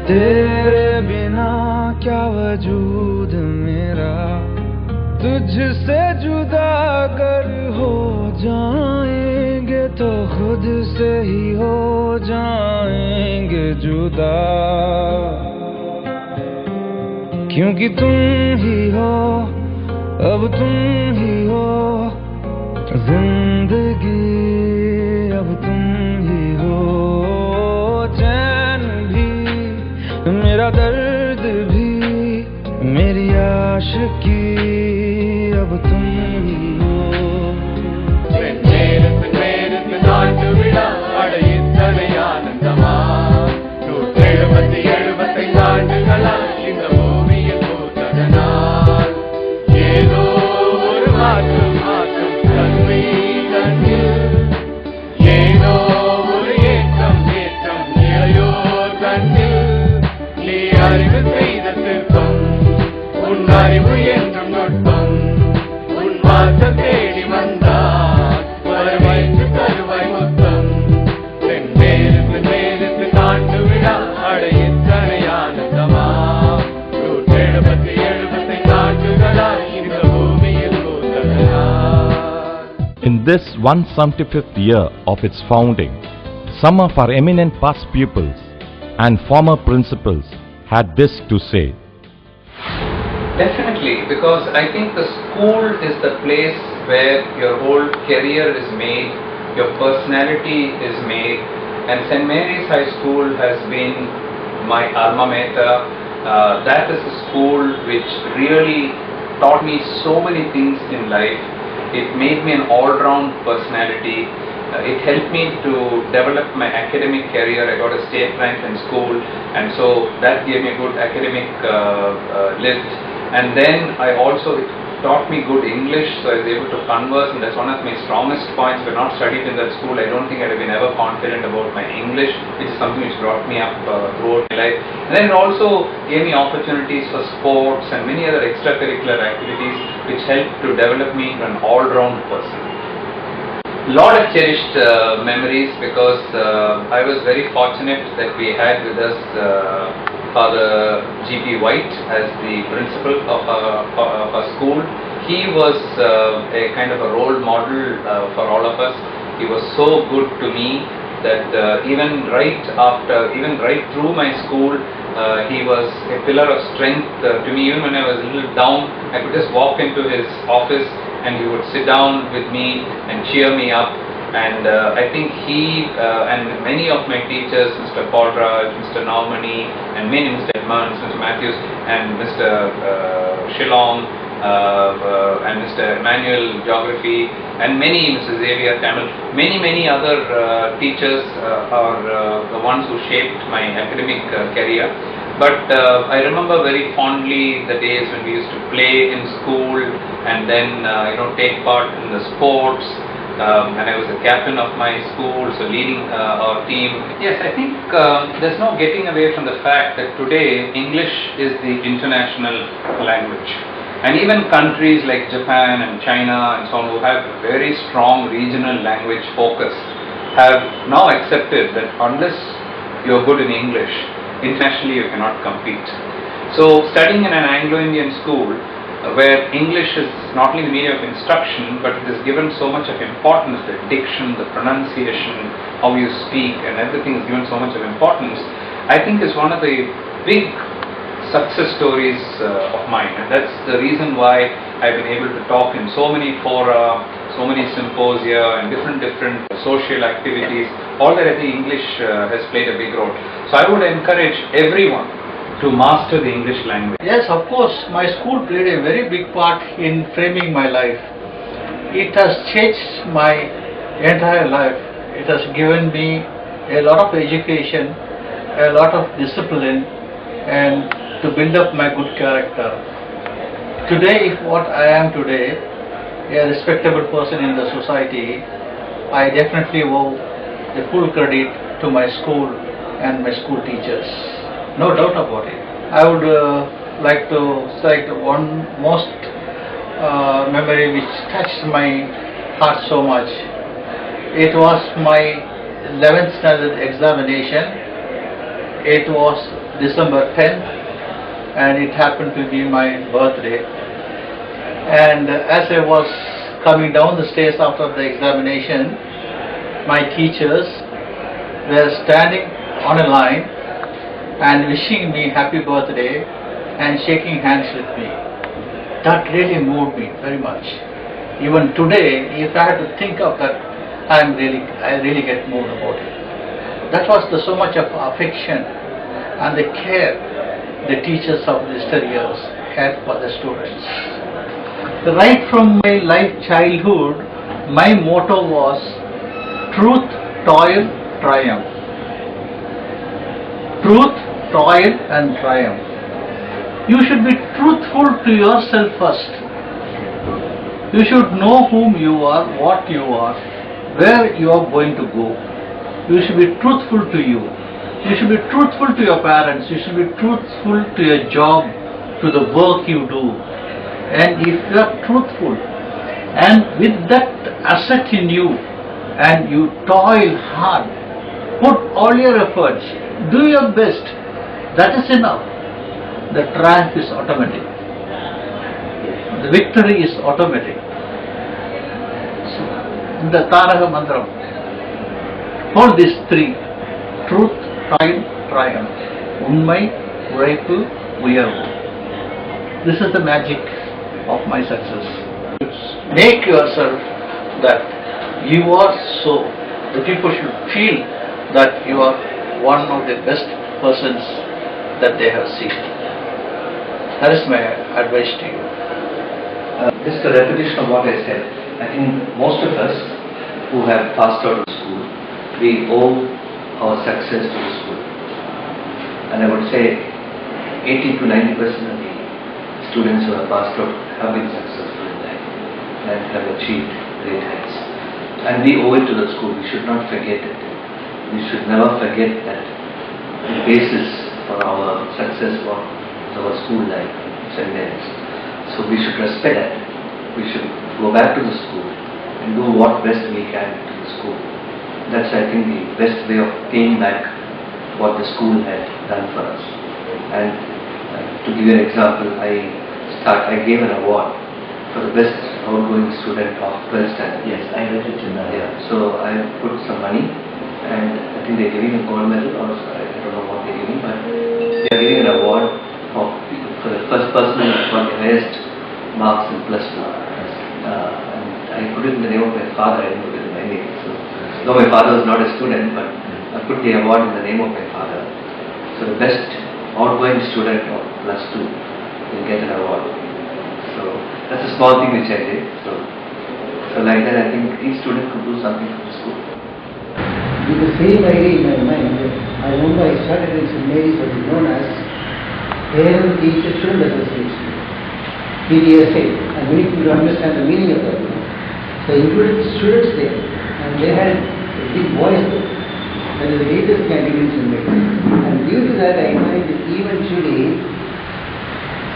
तेरे बिना क्या वजूद मेरा, तुझसे जुदा अगर हो जाएंगे तो खुद से ही हो जाएंगे जुदा, क्योंकि तुम ही हो, अब तुम ही हो जिंदगी, अब तुम ही हो चैन भी, मेरा दर्द भी, मेरी आशिकी, अब तुम ही हो. In this 175th year of its founding, some of our eminent past pupils and former principals had this to say. Definitely, because I think the school is the place where your whole career is made, your personality is made, and St. Mary's High School has been my alma mater. That is a school which really taught me so many things in life. It made me an all-round personality. It helped me to develop my academic career. I got a state rank in school, and so that gave me a good academic lift. And then it taught me good English, so I was able to converse, and that's one of my strongest points. If I had not studied in that school, I don't think I'd have been ever confident about my English, which is something which brought me up throughout my life. And then it also gave me opportunities for sports and many other extracurricular activities which helped to develop me into an all-round person. Lot of cherished memories, because I was very fortunate that we had with us Father G.P. White as the principal of our school. He was a kind of a role model for all of us. He was so good to me that even right through my school, he was a pillar of strength to me. Even when I was a little down, I could just walk into his office and he would sit down with me and cheer me up. And I think he and many of my teachers, Mr. Paulraj, Mr. Normani, and many, Mr. Edmonds, Mr. Matthews, and Mr. Shillong, and Mr. Emmanuel Geography, and many, Mr. Xavier Tamil, many other teachers are the ones who shaped my academic career. But I remember very fondly the days when we used to play in school and then take part in the sports. And I was the captain of my school, so leading our team. Yes, I think there's no getting away from the fact that today English is the international language. And even countries like Japan and China and so on, who have very strong regional language focus, have now accepted that unless you're good in English, internationally you cannot compete. So studying in an Anglo-Indian school, where English is not only the medium of instruction, but it is given so much of importance, the diction, the pronunciation, how you speak, and everything is given so much of importance, I think is one of the big success stories of mine. And that's the reason why I've been able to talk in so many fora, so many symposia, and different social activities. All that, I think English has played a big role. So I would encourage everyone to master the English language. Yes, of course, my school played a very big part in framing my life. It has changed my entire life. It has given me a lot of education, a lot of discipline, and to build up my good character. Today, if what I am today, a respectable person in the society, I definitely owe the full credit to my school and my school teachers. No doubt about it. I would like to cite one most memory which touched my heart so much. It was my 11th standard examination. It was December 10th, and it happened to be my birthday. And as I was coming down the stairs after the examination, my teachers were standing on a line and wishing me happy birthday and shaking hands with me. That really moved me very much. Even today, if I had to think of that, I really get moved about it. That was so much of affection and the care the teachers of these 10 years had for the students. Right from my childhood, my motto was truth, toil, triumph. Truth, toil and triumph. You should be truthful to yourself first. You should know whom you are, what you are, where you are going to go. You should be truthful to you. You should be truthful to your parents. You should be truthful to your job, to the work you do. And if you are truthful and with that asset in you and you toil hard, put all your efforts, do your best, that is enough. The triumph is automatic. The victory is automatic. So, the Taraga Mantram, all these three, truth, toil, triumph, Unmai, Uraipu, Uyarvu. This is the magic of my success. Make yourself that you are so, the people should feel that you are one of the best persons that they have seen. That is my advice to you. Just a repetition of what I said. I think most of us who have passed out of school, we owe our success to the school. And I would say 80 to 90% of the students who have passed out have been successful in life and have achieved great heights. And we owe it to the school. We should not forget it. We should never forget that the basis for our success was our school life, St. Mary's. So we should respect that. We should go back to the school and do what best we can to the school. That's, I think, the best way of paying back what the school had done for us. And to give you an example, I gave an award for the best outgoing student of 12th standard. Yes, I read it in that. Yeah, so I put some money, and I think they're giving a gold medal, or I don't know what they're giving, but they're giving an award for the first person who got the highest marks in +2. And I put it in the name of my father. I didn't put it in my name. So, though my father was not a student, but I put the award in the name of my father. So the best outgoing student of +2 will get an award. So that's a small thing which I did. So like that, I think each student could do something for the school. With the same idea in my mind, I remember I started in St. Mary's, what is known as Parent Teacher Student Association, PTSA, and many people understand the meaning of that. So I included the students there, and they had a big voice there. That is the latest category in St. Mary's. And due to that, I find that eventually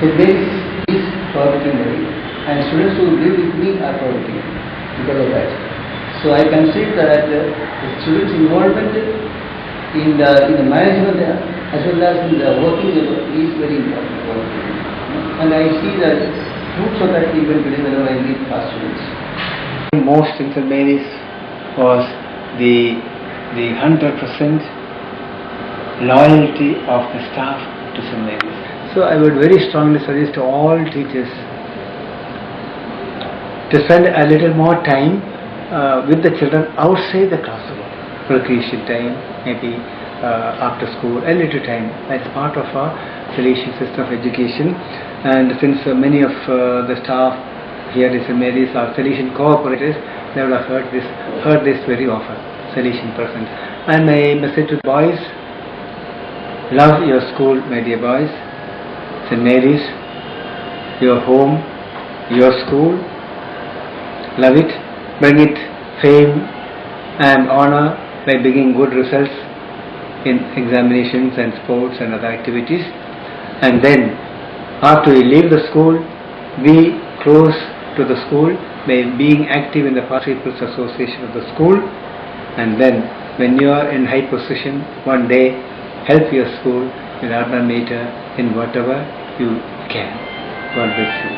St. Mary's is forward-thinking, and students who live with me are forward-thinking because of that. So I consider that the students' involvement in the management as well as in the working is very important. And I see the fruits of that even today whenever I meet our students. Most in St. Mary's was the 100% loyalty of the staff to St. Mary's. So I would very strongly suggest to all teachers to spend a little more time with the children outside the classroom. Recreation time, maybe after school, a little time. That's part of our Salesian system of education. And since many of the staff here in St. Mary's are Salesian cooperators, they would have heard this very often, Salesian persons. And my message to boys: love your school, my dear boys. St. Mary's, your home, your school. Love it, bring it fame and honor by bringing good results in examinations and sports and other activities. And then after we leave the school, be close to the school by being active in the Past People's Association of the school. And then when you are in high position, one day help your school in urban meter, in whatever you can. God bless you.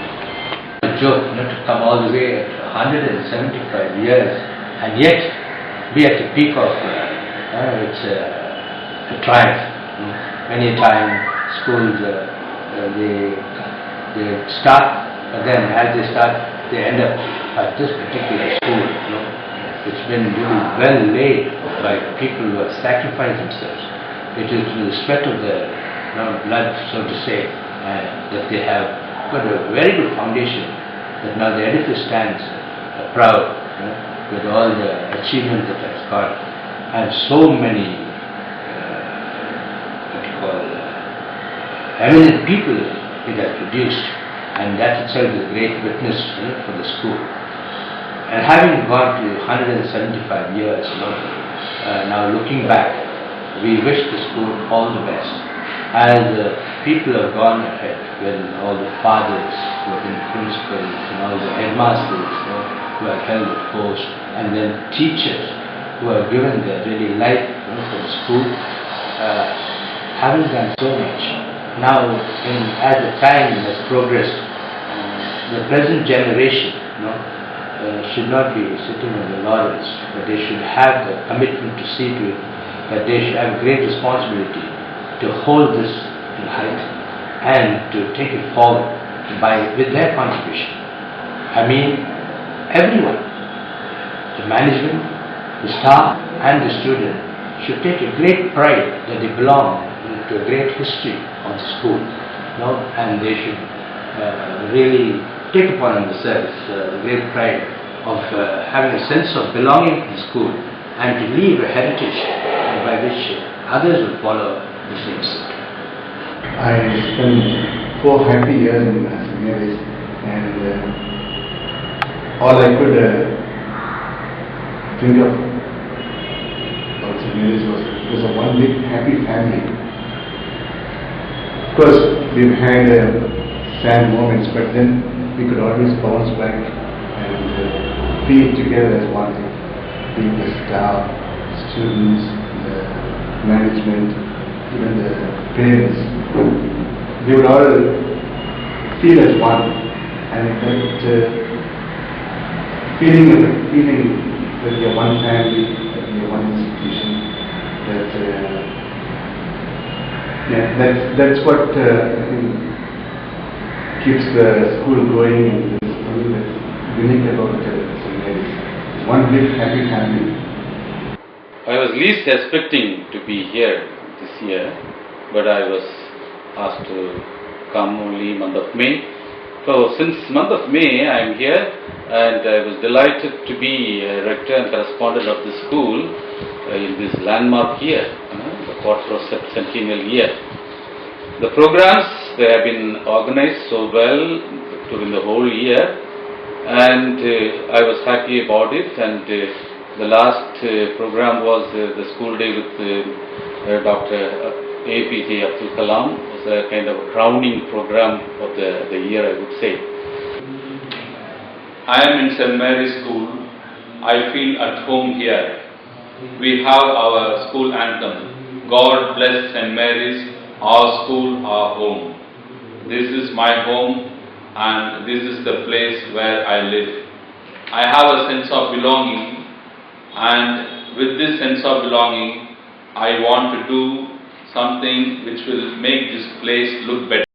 A joke not to come all the way at 175 years and yet be at the peak of it's a triumph. Many times schools they start, but then as they start they end up at this particular school. It's been really well laid by people who have sacrificed themselves. It is the sweat of their blood, so to say, that they have got a very good foundation, that now the edifice stands proud with all the achievements that it's got, and so many eminent people it has produced, and that itself is a great witness for the school. And having gone to 175 years, now looking back, we wish the school all the best. As people have gone ahead, when all the fathers who have been principals and all the headmasters who have held the post, and then teachers who have given their really life for the school, having done so much. Now, as the time has progressed, the present generation should not be sitting on the laurels, but they should have the commitment to see to it that they should have great responsibility to hold this in height and to take it forward with their contribution. I mean, everyone, the management, the staff and the student should take a great pride that they belong to a great history of the school, and they should really take upon themselves the great pride of having a sense of belonging to the school and to leave a heritage by which others will follow the same suit. I spent 4 happy years in St. Mary's, and all I could think of about St. Mary's was a one big happy family. Of course, we've had sad moments, but then we could always bounce back and be together as one thing. Being the staff, students, the management, even the parents, we would all feel as one, and that feeling that we are one family, that we are one institution, that's what I think keeps the school going, and there's something that's unique about St. Mary's. It's one big happy family. I was least expecting to be here this year, but I was asked to come only month of May. So since month of May I am here, and I was delighted to be a rector and correspondent of the school in this landmark year, the quarter of centennial year. The programs, they have been organized so well during the whole year, and I was happy about it. And the last program was the school day with Dr. APJ Abdul Kalam. It was a kind of crowning program of the year, I would say. I am in St. Mary's School. I feel at home here. We have our school anthem, God bless St. Mary's, our school, our home. This is my home, and this is the place where I live. I have a sense of belonging, and with this sense of belonging, I want to do something which will make this place look better.